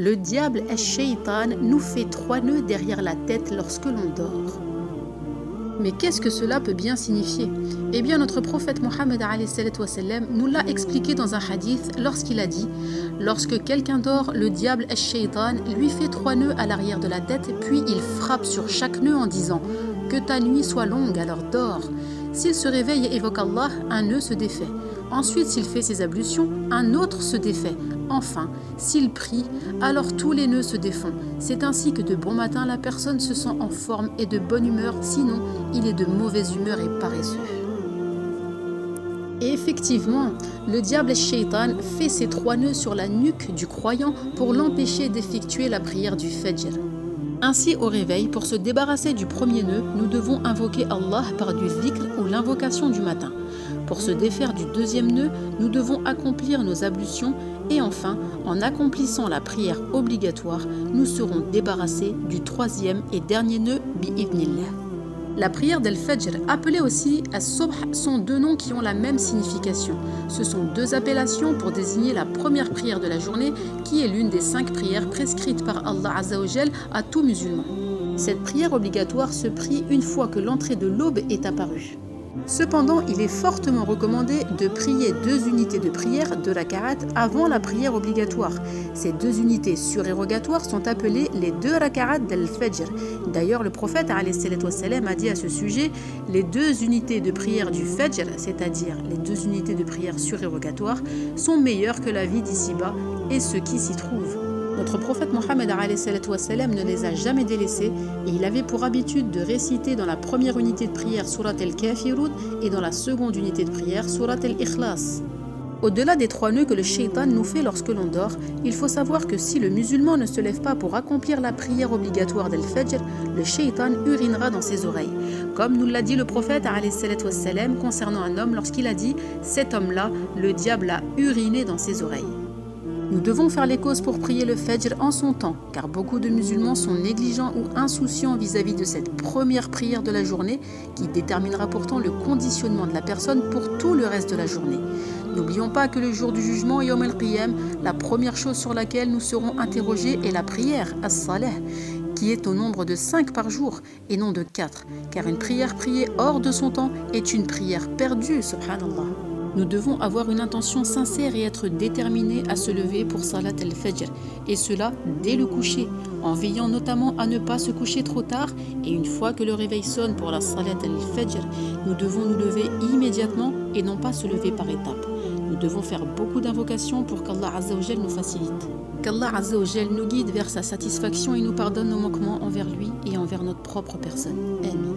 Le diable, Ash-Shaytan, nous fait 3 nœuds derrière la tête lorsque l'on dort. Mais qu'est-ce que cela peut bien signifier? Eh bien, notre prophète Mohammed nous l'a expliqué dans un hadith lorsqu'il a dit « Lorsque quelqu'un dort, le diable Ash-Shaytan lui fait 3 nœuds à l'arrière de la tête, puis il frappe sur chaque nœud en disant « Que ta nuit soit longue, alors dors ». S'il se réveille et évoque Allah, un nœud se défait. Ensuite, s'il fait ses ablutions, un autre se défait. Enfin, s'il prie, alors tous les nœuds se défont. C'est ainsi que de bon matin, la personne se sent en forme et de bonne humeur, sinon il est de mauvaise humeur et paresseux. Et effectivement, le diable Shaitan fait ses 3 nœuds sur la nuque du croyant pour l'empêcher d'effectuer la prière du Fajr. Ainsi, au réveil, pour se débarrasser du premier nœud, nous devons invoquer Allah par du dhikr ou l'invocation du matin. Pour se défaire du deuxième nœud, nous devons accomplir nos ablutions et enfin, en accomplissant la prière obligatoire, nous serons débarrassés du troisième et dernier nœud bi-idnillah. La prière d'Al-Fajr, appelée aussi As-Subh, sont 2 noms qui ont la même signification. Ce sont 2 appellations pour désigner la première prière de la journée, qui est l'une des 5 prières prescrites par Allah Azza wa Jal à tout musulman. Cette prière obligatoire se prie une fois que l'entrée de l'aube est apparue. Cependant, il est fortement recommandé de prier 2 unités de prière, 2 raka'at, avant la prière obligatoire. Ces 2 unités surérogatoires sont appelées les 2 raka'at d'Al-Fajr. D'ailleurs, le prophète a dit à ce sujet, les 2 unités de prière du Fajr, c'est-à-dire les 2 unités de prière surérogatoires, sont meilleures que la vie d'ici-bas et ce qui s'y trouve. Notre prophète Mohammed ne les a jamais délaissés et il avait pour habitude de réciter dans la première unité de prière Surat al-Kafirun et dans la seconde unité de prière Surat al-Ikhlas. Au-delà des 3 nœuds que le shaitan nous fait lorsque l'on dort, il faut savoir que si le musulman ne se lève pas pour accomplir la prière obligatoire d'Al-Fajr, le shaitan urinera dans ses oreilles. Comme nous l'a dit le prophète concernant un homme lorsqu'il a dit « Cet homme-là, le diable a uriné dans ses oreilles ». Nous devons faire les causes pour prier le Fajr en son temps, car beaucoup de musulmans sont négligents ou insouciants vis-à-vis de cette première prière de la journée qui déterminera pourtant le conditionnement de la personne pour tout le reste de la journée. N'oublions pas que le jour du jugement, Yawm al-Qiyam, la première chose sur laquelle nous serons interrogés est la prière, as-salah, qui est au nombre de 5 par jour et non de 4, car une prière priée hors de son temps est une prière perdue, subhanallah. Nous devons avoir une intention sincère et être déterminés à se lever pour Salat al-Fajr, et cela dès le coucher, en veillant notamment à ne pas se coucher trop tard, et une fois que le réveil sonne pour la Salat al-Fajr, nous devons nous lever immédiatement et non pas se lever par étapes. Nous devons faire beaucoup d'invocations pour qu'Allah Azza wa Jal nous facilite. Qu'Allah Azza wa Jal nous guide vers sa satisfaction et nous pardonne nos manquements envers lui et envers notre propre personne. Amin.